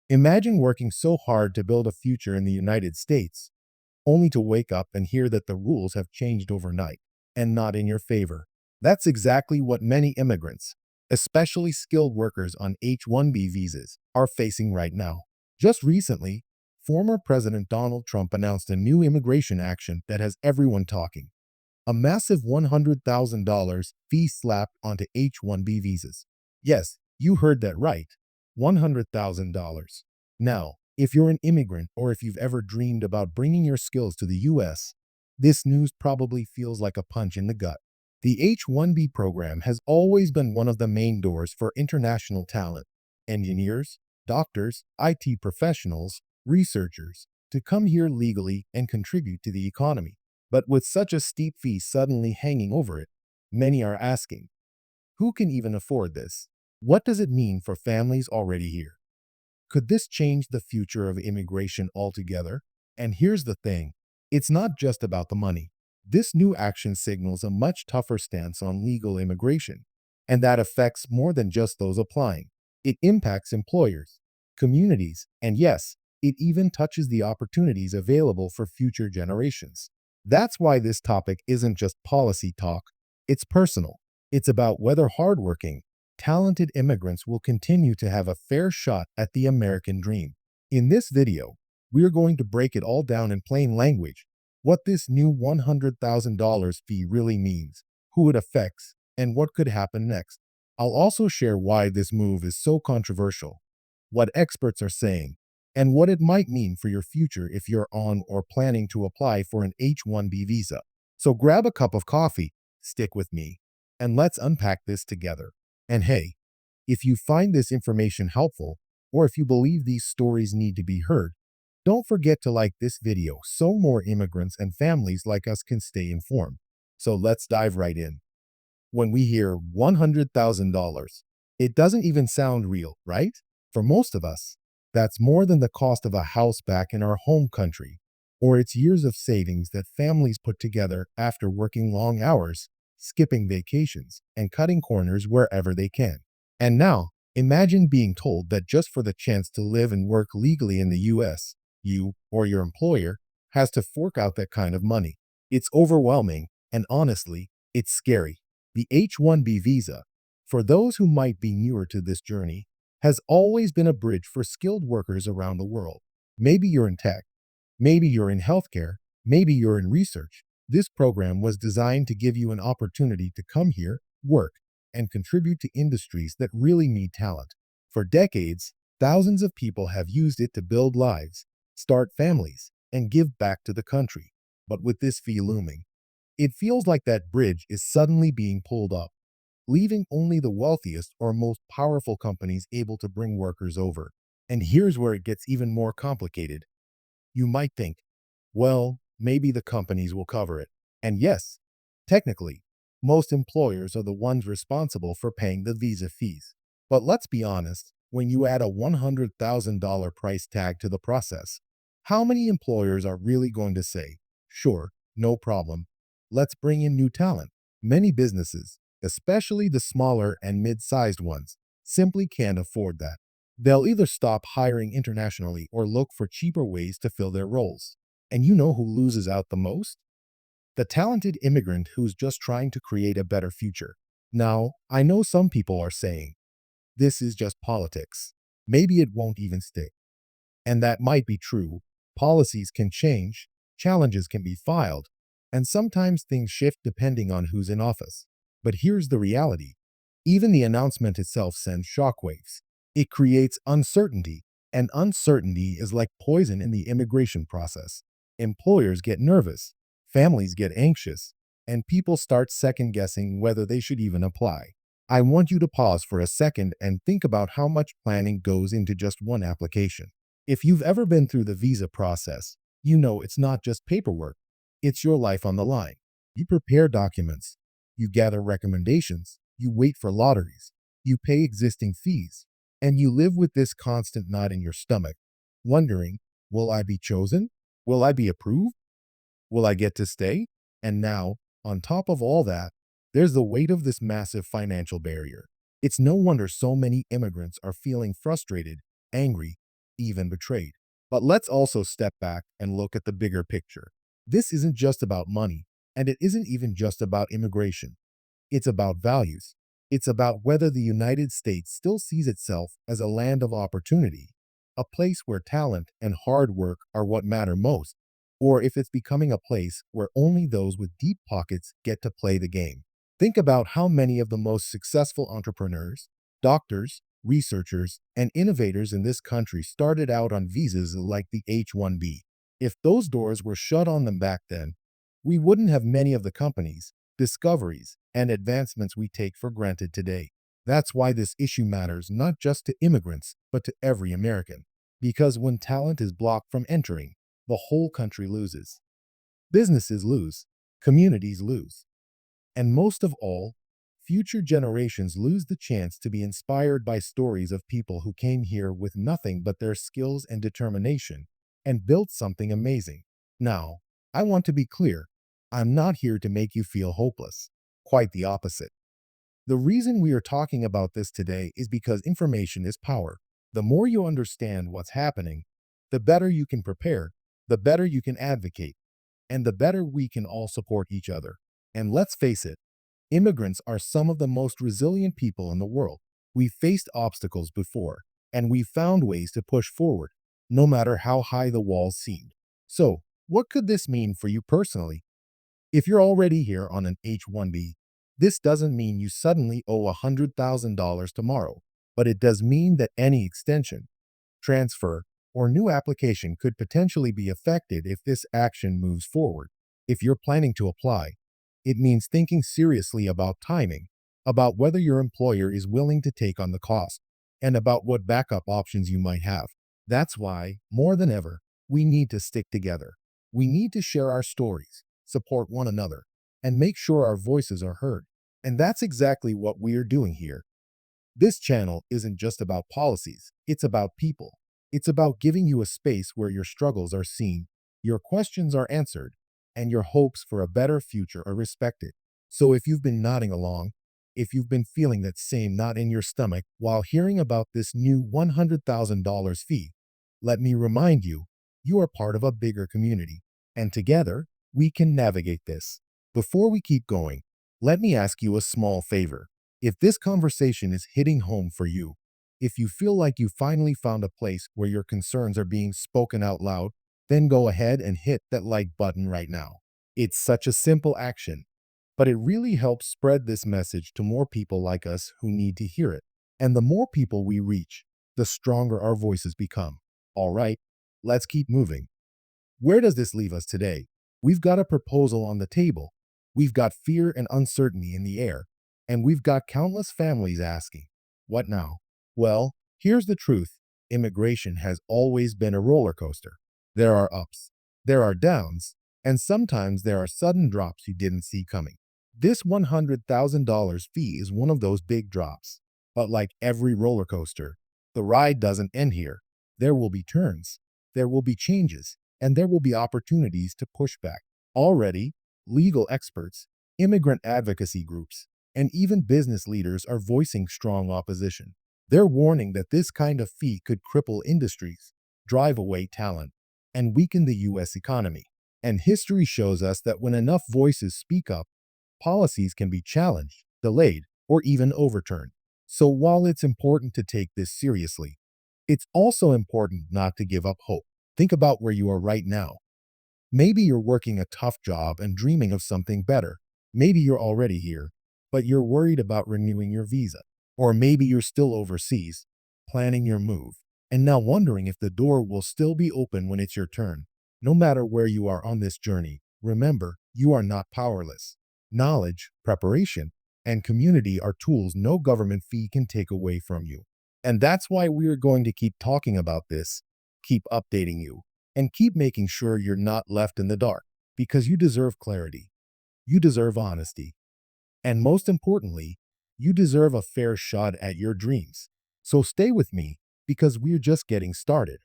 Imagine working so hard to build a future in the United States, only to wake up and hear that the rules have changed overnight and not in your favor. That's exactly what many immigrants, especially skilled workers on H-1B visas, are facing right now. Just recently, former President Donald Trump announced a new immigration action that has everyone talking. A massive $100,000 fee slapped onto H-1B visas. Yes, you heard that right. $100,000. Now, if you're an immigrant or if you've ever dreamed about bringing your skills to the US, this news probably feels like a punch in the gut. The H-1B program has always been one of the main doors for international talent, engineers, doctors, IT professionals, researchers, to come here legally and contribute to the economy. But with such a steep fee suddenly hanging over it, many are asking, who can even afford this? What does it mean for families already here? Could this change the future of immigration altogether? And here's the thing, it's not just about the money. This new action signals a much tougher stance on legal immigration, and that affects more than just those applying. It impacts employers, communities, and yes, it even touches the opportunities available for future generations. That's why this topic isn't just policy talk, it's personal. It's about whether hardworking, talented immigrants will continue to have a fair shot at the American dream. In this video, we're going to break it all down in plain language, what this new $100,000 fee really means, who it affects, and what could happen next. I'll also share why this move is so controversial, what experts are saying, and what it might mean for your future if you're on or planning to apply for an H-1B visa. So grab a cup of coffee, stick with me, and let's unpack this together. And hey, if you find this information helpful, or if you believe these stories need to be heard, don't forget to like this video so more immigrants and families like us can stay informed. So let's dive right in. When we hear $100,000, it doesn't even sound real, right? For most of us, that's more than the cost of a house back in our home country, or it's years of savings that families put together after working long hours, skipping vacations, and cutting corners wherever they can. And now, imagine being told that just for the chance to live and work legally in the US, you or your employer has to fork out that kind of money. It's overwhelming, and honestly, it's scary. The H-1B visa, for those who might be newer to this journey, has always been a bridge for skilled workers around the world. Maybe you're in tech, maybe you're in healthcare, maybe you're in research. This program was designed to give you an opportunity to come here, work, and contribute to industries that really need talent. For decades, thousands of people have used it to build lives, start families, and give back to the country. But with this fee looming, it feels like that bridge is suddenly being pulled up, leaving only the wealthiest or most powerful companies able to bring workers over. And here's where it gets even more complicated. You might think, well, maybe the companies will cover it. And yes, technically, most employers are the ones responsible for paying the visa fees. But let's be honest, when you add a $100,000 price tag to the process, how many employers are really going to say, sure, no problem, let's bring in new talent? Many businesses, especially the smaller and mid-sized ones, simply can't afford that. They'll either stop hiring internationally or look for cheaper ways to fill their roles. And you know who loses out the most? The talented immigrant who's just trying to create a better future. Now, I know some people are saying, this is just politics. Maybe it won't even stick. And that might be true. Policies can change, challenges can be filed, and sometimes things shift depending on who's in office. But here's the reality. Even the announcement itself sends shockwaves. It creates uncertainty, and uncertainty is like poison in the immigration process. Employers get nervous, families get anxious, and people start second-guessing whether they should even apply. I want you to pause for a second and think about how much planning goes into just one application. If you've ever been through the visa process, you know it's not just paperwork. It's your life on the line. You prepare documents, you gather recommendations, you wait for lotteries, you pay existing fees, and you live with this constant knot in your stomach, wondering, will I be chosen? Will I be approved? Will I get to stay? And now, on top of all that, there's the weight of this massive financial barrier. It's no wonder so many immigrants are feeling frustrated, angry, even betrayed. But let's also step back and look at the bigger picture. This isn't just about money, and it isn't even just about immigration. It's about values. It's about whether the United States still sees itself as a land of opportunity, a place where talent and hard work are what matter most, or if it's becoming a place where only those with deep pockets get to play the game. Think about how many of the most successful entrepreneurs, doctors, researchers, and innovators in this country started out on visas like the H-1B. If those doors were shut on them back then, we wouldn't have many of the companies, discoveries, and advancements we take for granted today. That's why this issue matters not just to immigrants, but to every American. Because when talent is blocked from entering, the whole country loses. Businesses lose, communities lose, and most of all, future generations lose the chance to be inspired by stories of people who came here with nothing but their skills and determination and built something amazing. Now, I want to be clear. I'm not here to make you feel hopeless. Quite the opposite. The reason we are talking about this today is because information is power. The more you understand what's happening, the better you can prepare, the better you can advocate, and the better we can all support each other. And let's face it, immigrants are some of the most resilient people in the world. We've faced obstacles before, and we've found ways to push forward, no matter how high the walls seemed. So, what could this mean for you personally? If you're already here on an H-1B, this doesn't mean you suddenly owe $100,000 tomorrow, but it does mean that any extension, transfer, or new application could potentially be affected if this action moves forward. If you're planning to apply, it means thinking seriously about timing, about whether your employer is willing to take on the cost, and about what backup options you might have. That's why, more than ever, we need to stick together. We need to share our stories, support one another, and make sure our voices are heard. And that's exactly what we are doing here. This channel isn't just about policies, it's about people. It's about giving you a space where your struggles are seen, your questions are answered, and your hopes for a better future are respected. So if you've been nodding along, if you've been feeling that same knot in your stomach while hearing about this new $100,000 fee, let me remind you, you are part of a bigger community, and together, we can navigate this. Before we keep going, let me ask you a small favor. If this conversation is hitting home for you, if you feel like you finally found a place where your concerns are being spoken out loud, then go ahead and hit that like button right now. It's such a simple action, but it really helps spread this message to more people like us who need to hear it. And the more people we reach, the stronger our voices become. All right, let's keep moving. Where does this leave us today? We've got a proposal on the table. We've got fear and uncertainty in the air. And we've got countless families asking, what now? Well, here's the truth. Immigration has always been a roller coaster. There are ups, there are downs, and sometimes there are sudden drops you didn't see coming. This $100,000 fee is one of those big drops. But like every roller coaster, the ride doesn't end here. There will be turns, there will be changes, and there will be opportunities to push back. Already, legal experts, immigrant advocacy groups, and even business leaders are voicing strong opposition. They're warning that this kind of fee could cripple industries, drive away talent, and weaken the U.S. economy. And history shows us that when enough voices speak up, policies can be challenged, delayed, or even overturned. So while it's important to take this seriously, it's also important not to give up hope. Think about where you are right now. Maybe you're working a tough job and dreaming of something better. Maybe you're already here, but you're worried about renewing your visa. Or maybe you're still overseas, planning your move, and now wondering if the door will still be open when it's your turn. No matter where you are on this journey, remember, you are not powerless. Knowledge, preparation, and community are tools no government fee can take away from you. And that's why we are going to keep talking about this, keep updating you, and keep making sure you're not left in the dark, because you deserve clarity. You deserve honesty. And most importantly, you deserve a fair shot at your dreams. So stay with me, because we're just getting started.